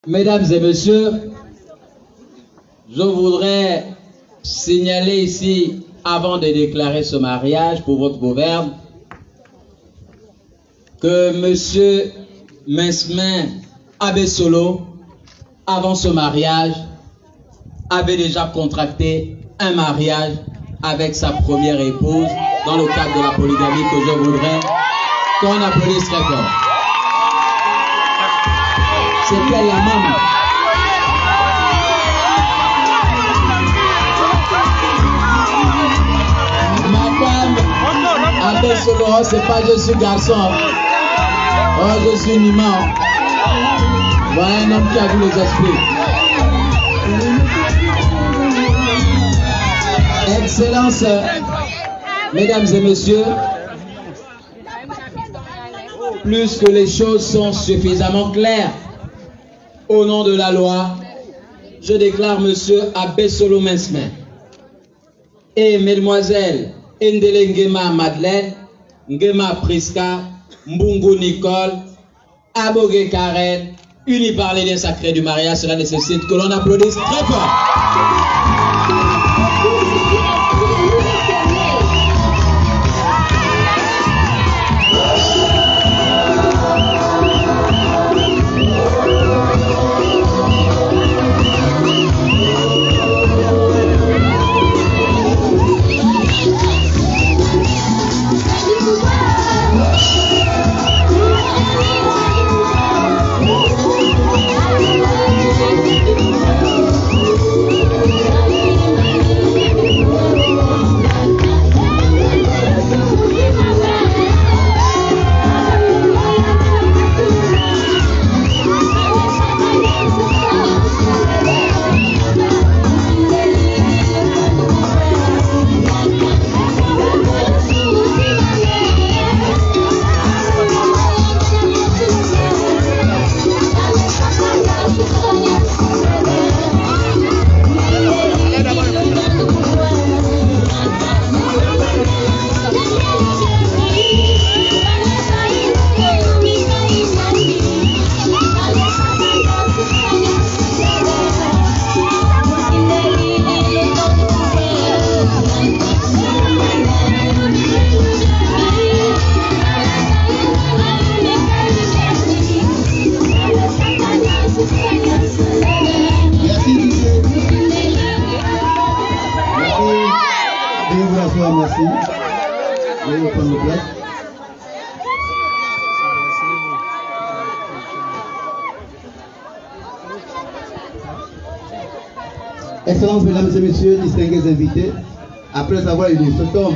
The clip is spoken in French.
Mesdames et messieurs, je voudrais signaler ici, avant de déclarer ce mariage pour votre gouverne, que M. Mensmin Abessolo, avant ce mariage, avait déjà contracté un mariage avec sa première épouse dans le cadre de la polygamie que je voudrais qu'on applaudisse très fort. C'était la maman. Madame Abessolo, c'est pas je suis garçon. Oh, je suis Niman. Voilà un homme qui a vu les esprits. Excellences, mesdames et messieurs, plus que les choses sont suffisamment claires, au nom de la loi, je déclare monsieur Abessolo Mensmin et mesdemoiselles Ndele Ngema Madeleine, Ngema Priska, Mbungu Nicole, Abogue Karen, unis par les liens sacrés du mariage. Cela nécessite que l'on applaudisse très fort. Merci. Veuillez prendre le place. Excellences, mesdames et messieurs, distingués invités, après avoir élu cet homme